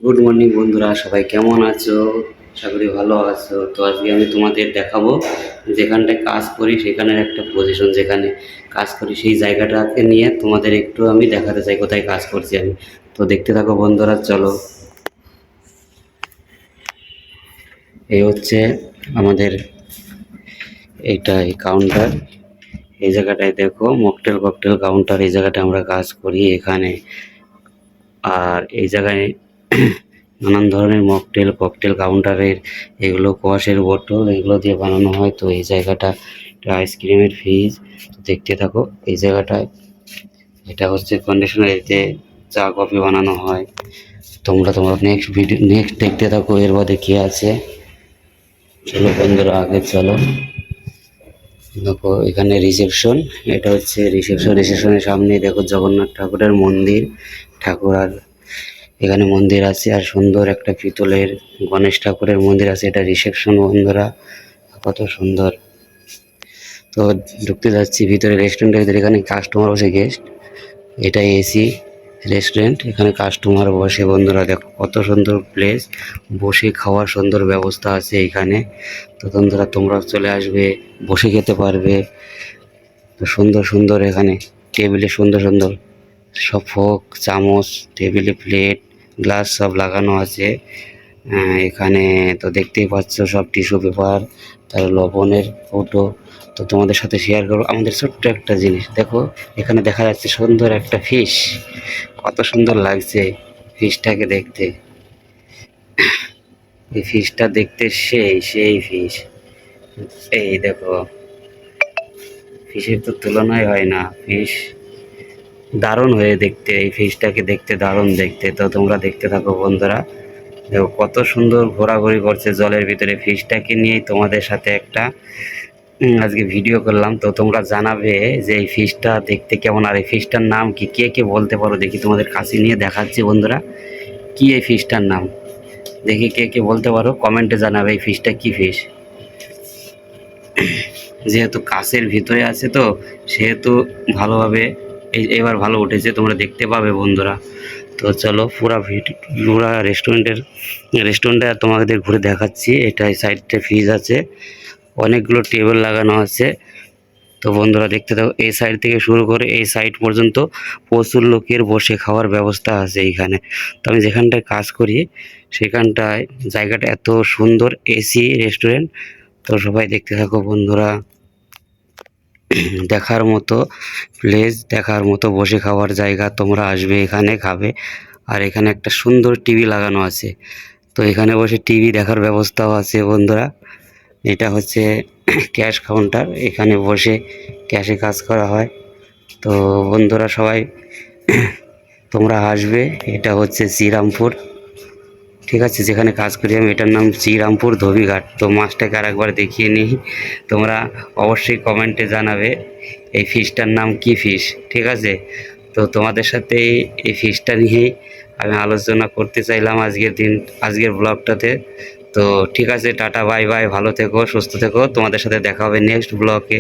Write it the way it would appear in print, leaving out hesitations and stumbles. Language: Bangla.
গুড মর্নিং বন্ধুরা, সবাই কেমন আছো? আশা করি ভালো আছো। তো আজকে আমি তোমাদের দেখাবো যেখানটায় কাজ করি সেখানের একটা পজিশন, যেখানে কাজ করি সেই জায়গাটাকে নিয়ে তোমাদের একটু আমি দেখাতে চাই কোথায় কাজ করছি আমি। তো দেখতে থাকো বন্ধুরা, চলো। এই হচ্ছে আমাদের এইটাই কাউন্টার। এই জায়গাটায় দেখো, মকটেল ককটেল কাউন্টার। এই জায়গাটায় আমরা কাজ করি এখানে। আর এই জায়গায় নানান ধরনের মকটেল ককটেল কাউন্টারের এগুলো কোয়াশের বোতল এগুলো দিয়ে বানানো হয়। তো এই জায়গাটা একটা আইসক্রিমের ফ্রিজ। তো দেখতে থাকো এই জায়গাটায়। এটা হচ্ছে কন্ডিশনার, এতে চা কফি বানানো হয়। তোমরা নেক্সট দেখতে থাকো এর মধ্যে কি আছে। চলো বন্ধুরা, আগে চলো। দেখো এখানে রিসেপশন। এটা হচ্ছে রিসেপশনের সামনে দেখো জগন্নাথ ঠাকুরের মন্দির। ঠাকুর আর এখানে মন্দির আছে, আর সুন্দর একটা পিতলের গণেশ ঠাকুরের মন্দির আছে। এটা রিসেপশন বন্ধুরা, কত সুন্দর। তো ঢুকতে যাচ্ছি ভিতরে, রেস্টুরেন্টের ভিতরে। এখানে কাস্টমার বসে, গেস্ট। এটা এসি রেস্টুরেন্ট, এখানে কাস্টমার বসে বন্ধুরা। দেখো কত সুন্দর প্লেস, বসে খাওয়ার সুন্দর ব্যবস্থা আছে এখানে। তো বন্ধুরা তোমরা চলে আসবে, বসে খেতে পারবে। তো সুন্দর সুন্দর এখানে টেবিলে সুন্দর সুন্দর সব ফোক চামচ, টেবিলে প্লেট গ্লাস সব লাগানো আছে। এখানে তো দেখতেই পাচ্ছ সব টিস্যু পেপার, তার লবণের ফটো। তো তোমাদের সাথে শেয়ার করবো আমাদের ছোট্ট একটা জিনিস। দেখো এখানে দেখা যাচ্ছে সুন্দর একটা ফিশ, কত সুন্দর লাগছে ফিশটাকে দেখতে। এই ফিশটা দেখতে সেই ফিশ। এই দেখো, ফিশের তো তুলনাই হয় না। ফিশ দারুণ হয়ে দেখতে, এই ফিশটাকে দেখতে দারুণ দেখতে। তো তোমরা দেখতে থাকো বন্ধুরা। দেখো কত সুন্দর ঘোরাঘুরি করছে জলের ভিতরে। ফিশটাকে নিয়েই তোমাদের সাথে একটা আজকে ভিডিও করলাম। তো তোমরা জানাবে যে এই ফিশটা দেখতে কেমন, আর এই ফিশটার নাম কি, কে কে বলতে পারো দেখি। তোমাদের কাছে নিয়ে দেখাচ্ছি বন্ধুরা, কি এই ফিশটার নাম দেখি, কে কে বলতে পারো কমেন্টে জানাবে এই ফিশটা কি ফিশ। যেহেতু কাছের ভিতরে আছে তো সেহেতু ভালোভাবে এবার ভালো উঠেছে, তোমরা দেখতে পাবে বন্ধুরা। তো চলো পুরা রেস্টুরেন্টটা তোমাদের ঘুরে দেখাচ্ছি। এটা এই সাইডটা ফ্রিজ আছে, অনেকগুলো টেবিল লাগানো আছে। তো বন্ধুরা দেখতে থাকো, এই সাইড থেকে শুরু করে এই সাইড পর্যন্ত প্রচুর লোকের বসে খাওয়ার ব্যবস্থা আছে এইখানে। তো আমি যেখানটায় কাজ করি সেখানটায় জায়গাটা এত সুন্দর, এসি রেস্টুরেন্ট। তো সবাই দেখতে থাকো বন্ধুরা। দেখার মতো প্লেস, দেখার মতো বসে খাওয়ার জায়গা। তোমরা আসবে এখানে খাবে। আর এখানে একটা সুন্দর টিভি লাগানো আছে। তো এখানে বসে টিভি দেখার ব্যবস্থাও আছে বন্ধুরা। এটা হচ্ছে ক্যাশ কাউন্টার, এখানে বসে ক্যাশে কাজ করা হয়। তো বন্ধুরা সবাই তোমরা আসবে। এটা হচ্ছে শ্রীরামপুর, ঠিক আছে, যেখানে কাজ করি আমি। এটার নাম শ্রীরামপুর ধোবিঘাট। তো মাছটাকে আর একবার দেখিয়ে নিই। তোমরা অবশ্যই কমেন্টে জানাবে এই ফিশটার নাম কি ফিশ, ঠিক আছে। তো তোমাদের সাথে এই ফিশটা নিয়েই আমি আলোচনা করতে চাইলাম আজকের ব্লগটাতে। তো ঠিক আছে, টাটা বাই বাই, ভালো থেকো সুস্থ থেকো। তোমাদের সাথে দেখা হবে নেক্সট ব্লগে।